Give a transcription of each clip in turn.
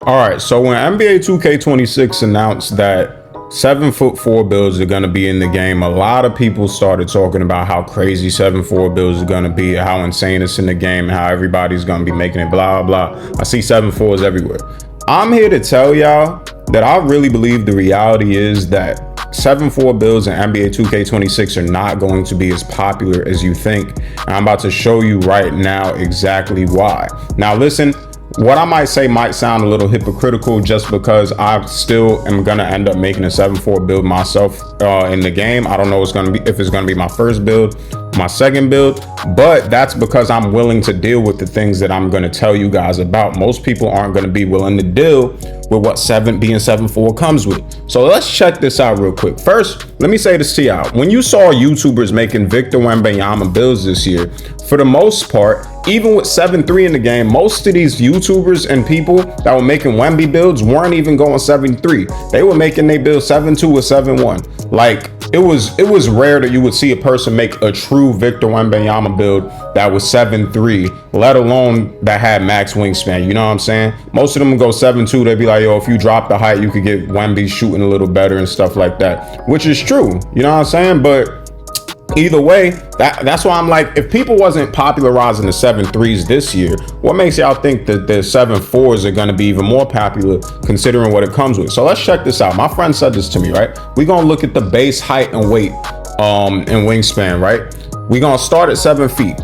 All right, so when NBA 2K26 announced that 7'4" builds are going to be in the game, a lot of people started talking about how crazy 7'4" builds are going to be, how insane it's in the game, how everybody's going to be making it, blah, blah. I see 7'4s everywhere. I'm here to tell y'all that I really believe the reality is that 7'4" builds in NBA 2K26 are not going to be as popular as you think. And I'm about to show you right now exactly why. Now listen, what I might say might sound a little hypocritical just because I still am gonna end up making a 7'4" build myself in the game. I don't know if it's gonna be my first build, my second build, but that's because I'm willing to deal with the things that I'm gonna tell you guys about. Most people aren't gonna be willing to deal with what being 7'4" comes with. So let's check this out real quick. First, let me say this to y'all. When you saw YouTubers making Victor Wembanyama builds this year, for the most part, even with 7'3" in the game, most of these YouTubers and people that were making Wemby builds weren't even going 7'3". They were making their build 7'2" or 7'1". Like it was rare that you would see a person make a true Victor Wembanyama build that was 7'3", let alone that had max wingspan. You know what I'm saying? Most of them would go 7'2". They'd be like, yo, if you drop the height, you could get Wemby shooting a little better and stuff like that, which is true. You know what I'm saying? But either way, that's why I'm like, if people wasn't popularizing the 7'3s this year, what makes y'all think that the 7'4s are going to be even more popular considering what it comes with? So let's check this out. My friend said this to me, right? We're going to look at the base height and weight and wingspan, right? We're going to start at 7 feet.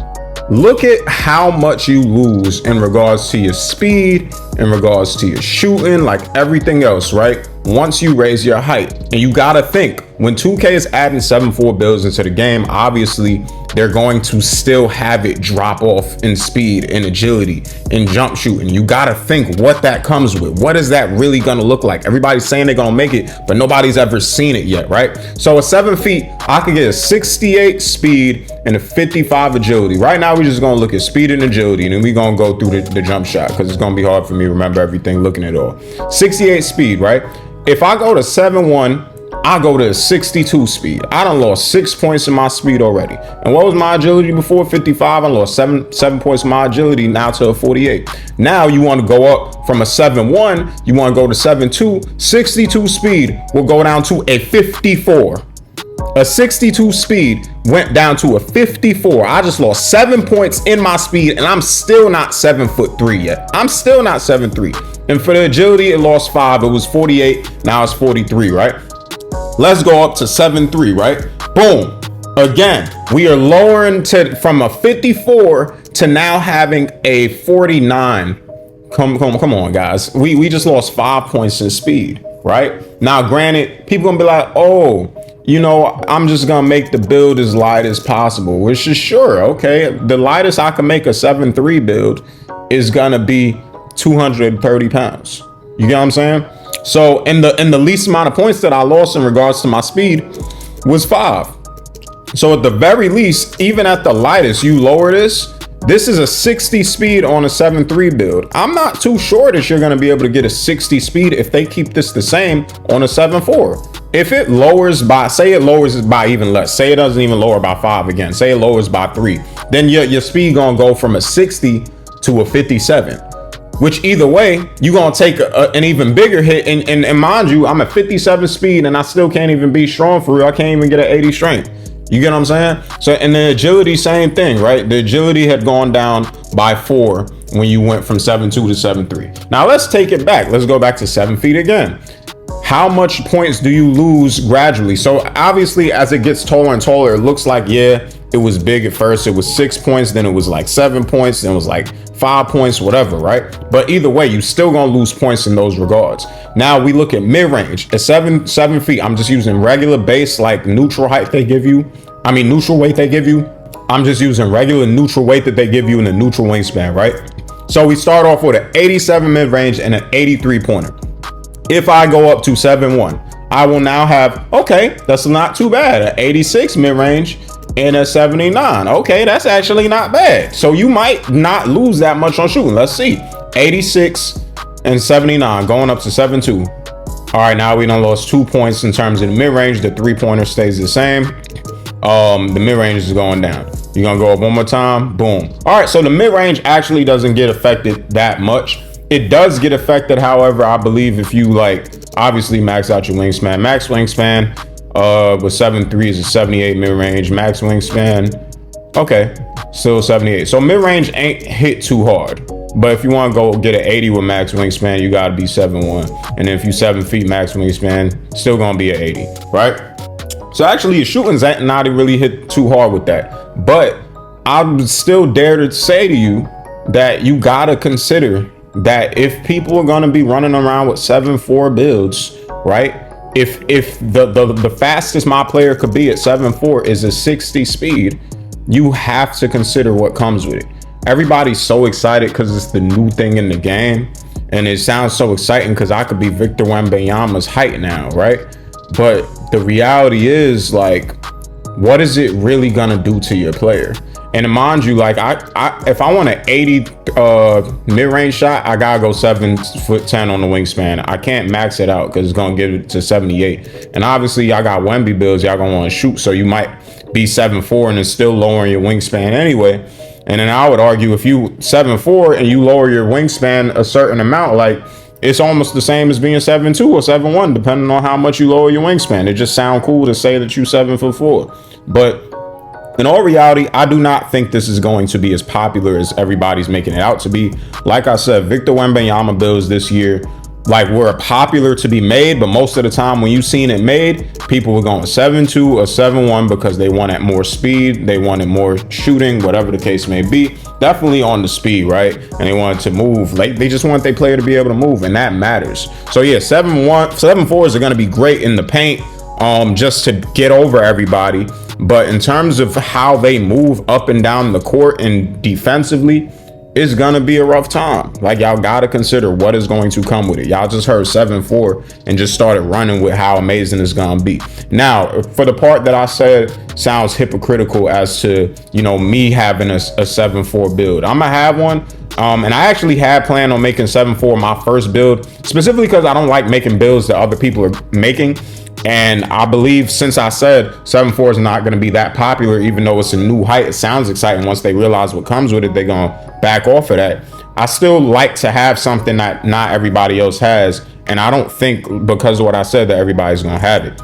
Look at how much you lose in regards to your speed, in regards to your shooting, like everything else, right? Once you raise your height. And you gotta think, when 2K is adding 7'4" builds into the game, obviously they're going to still have it drop off in speed and agility and jump shooting. You gotta think what that comes with. What is that really gonna look like? Everybody's saying they're gonna make it, but nobody's ever seen it yet, right? So at 7 feet, I could get a 68 speed and a 55 agility. Right now, we're just gonna look at speed and agility, and then we're gonna go through the jump shot because it's gonna be hard for me to remember everything looking at it all. 68 speed, right? If I go to 7'1", I go to 62 speed. I done lost 6 points in my speed already. And what was my agility before? 55. I lost seven points in my agility now to a 48. Now you want to go up from a 7'1", you want to go to 7'2". 62 speed will go down to a 54. A 62 speed went down to a 54. I just lost 7 points in my speed, and I'm still not 7'3" yet. I'm still not 7'3". And for the agility, it lost 5. It was 48. Now it's 43, right? Let's go up to 7'3", right? Boom. Again, we are lowering from a 54 to now having a 49. Come on, guys. We just lost 5 points in speed, right? Now, granted, people gonna be like, oh, you know, I'm just gonna make the build as light as possible, which is sure, okay. The lightest I can make a 7'3" build is gonna be 230 pounds. You get what I'm saying? So, and the least amount of points that I lost in regards to my speed was 5. So at the very least, even at the lightest, you lower this. This is a 60 speed on a 7'3" build. I'm not too sure that you're gonna be able to get a 60 speed if they keep this the same on a 7'4". If it lowers by, say it lowers by even less, say it doesn't even lower by 5 again, say it lowers by 3, then your speed gonna go from a 60 to a 57. Which either way, you're gonna take an even bigger hit. And mind you, I'm at 57 speed and I still can't even be strong for real. I can't even get an 80 strength. You get what I'm saying? So, and the agility, same thing, right? The agility had gone down by 4 when you went from 7'2" to 7'3". Now let's take it back. Let's go back to 7 feet again. How much points do you lose gradually? So obviously, as it gets taller and taller, it looks like, yeah, it was big at first. It was 6 points, then it was like 7 points, then it was like 5 points, whatever, right? But either way, you still gonna lose points in those regards. Now we look at mid-range at 7 feet. I'm just using regular base, like neutral height they give you. I mean, neutral weight they give you. I'm just using regular neutral weight that they give you in the neutral wingspan, right? So we start off with an 87 mid-range and an 83 pointer. If I go up to 7'1", I will now have, okay, that's not too bad, an 86 mid-range and a 79. Okay, that's actually not bad. So you might not lose that much on shooting. Let's see. 86 and 79 going up to 7'2". All right, now we done lost 2 points in terms of the mid-range. The 3-pointer stays the same. The mid-range is going down. You're gonna go up one more time. Boom. All right, so the mid-range actually doesn't get affected that much. It does get affected, however, I believe if you like obviously max out your wingspan. Max wingspan with 7'3" is a 78 mid-range. Max wingspan, okay, still 78. So mid-range ain't hit too hard. But if you want to go get an 80 with max wingspan, you got to be 7'1". And then if you 7 feet max wingspan, still going to be an 80, right? So actually your shooting's not really hit too hard with that. But I would still dare to say to you that you got to consider that if people are going to be running around with 7'4" builds, right? If the fastest my player could be at 7'4" is a 60 speed, you have to consider what comes with it. Everybody's so excited because it's the new thing in the game, and it sounds so exciting because I could be Victor Wembanyama's height now, right? But the reality is, like, what is it really gonna do to your player? And mind you, like, if I want an 80 mid-range shot, I gotta go 7'10" on the wingspan. I can't max it out because it's gonna get it to 78. And obviously, y'all got Wemby builds y'all gonna want to shoot, so you might be 7'4" and it's still lowering your wingspan anyway. And then I would argue if you 7'4" and you lower your wingspan a certain amount, like, it's almost the same as being 7'2" or 7'1", depending on how much you lower your wingspan. It just sounds cool to say that you 7'4". But in all reality, I do not think this is going to be as popular as everybody's making it out to be. Like I said, Victor Wembanyama builds this year, like, were popular to be made, but most of the time when you seen it made, people were going 7'2" or 7'1" because they wanted more speed, they wanted more shooting, whatever the case may be. Definitely on the speed, right? And they wanted to move. Like, they just want their player to be able to move, and that matters. So yeah, 7'4" are going to be great in the paint, just to get over everybody. But in terms of how they move up and down the court and defensively, it's gonna be a rough time. Like, y'all gotta consider what is going to come with it. Y'all just heard 7'4" and just started running with how amazing it's gonna be. Now, for the part that I said sounds hypocritical as to, you know, me having a 7'4" build, I'm gonna have one. And I actually had planned on making 7'4" my first build, specifically because I don't like making builds that other people are making. And I believe, since I said 7'4" is not going to be that popular, even though it's a new height, it sounds exciting. Once they realize what comes with it, they're going to back off of that. I still like to have something that not everybody else has. And I don't think, because of what I said, that everybody's going to have it.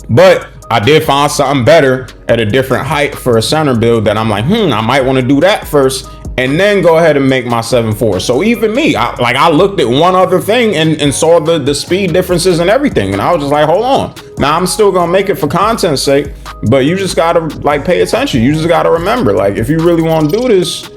But I did find something better at a different height for a center build that I'm like, I might want to do that first, and then go ahead and make my 7'4". So even me, I looked at one other thing and saw the speed differences and everything. And I was just like, hold on. Now I'm still going to make it for content's sake, but you just got to, like, pay attention. You just got to remember, like, if you really want to do this,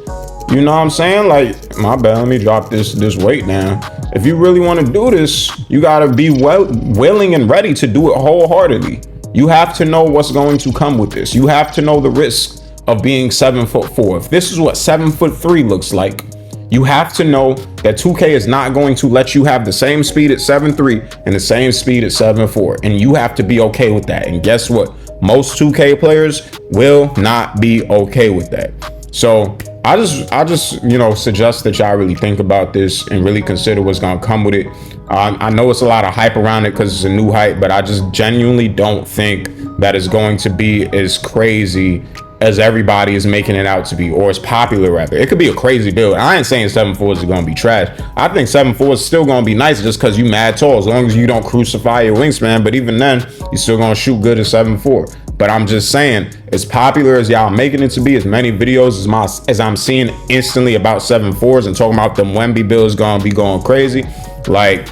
you know what I'm saying? Like, my bad, let me drop this weight down. If you really want to do this, you got to be willing and ready to do it wholeheartedly. You have to know what's going to come with this. You have to know the risk of being 7'4". If this is what 7'3" looks like, you have to know that 2K is not going to let you have the same speed at 7'3" and the same speed at 7'4", and you have to be okay with that. And guess what? Most 2K players will not be okay with that. So I just you know, suggest that y'all really think about this and really consider what's gonna come with it. I know it's a lot of hype around it because it's a new hype, but I just genuinely don't think that it's going to be as crazy as everybody is making it out to be, or as popular rather. It could be a crazy build. I ain't saying 7'4" is gonna be trash. I think 7'4" is still gonna be nice just because you mad tall, as long as you don't crucify your wingspan. But even then, you still gonna shoot good at 7'4". But I'm just saying, as popular as y'all making it to be, as many videos as I'm seeing instantly about 7'4s and talking about them Wemby builds gonna be going crazy, like,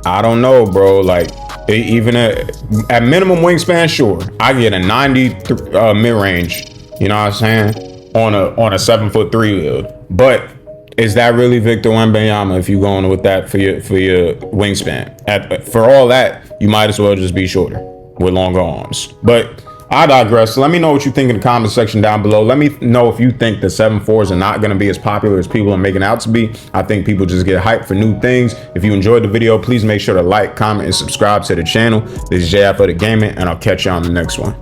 I don't know, bro. Like, even at minimum wingspan, sure, I get a 90 mid-range, you know what I'm saying, on a 7'3" build. But is that really Victor Wembanyama if you going with that for your wingspan? For all that, you might as well just be shorter with longer arms. But I digress. Let me know what you think in the comment section down below. Let me know if you think the 7'4s are not going to be as popular as people are making out to be. I think people just get hyped for new things. If you enjoyed the video, please make sure to like, comment, and subscribe to the channel. This is J.A.G. for the gaming, and I'll catch you on the next one.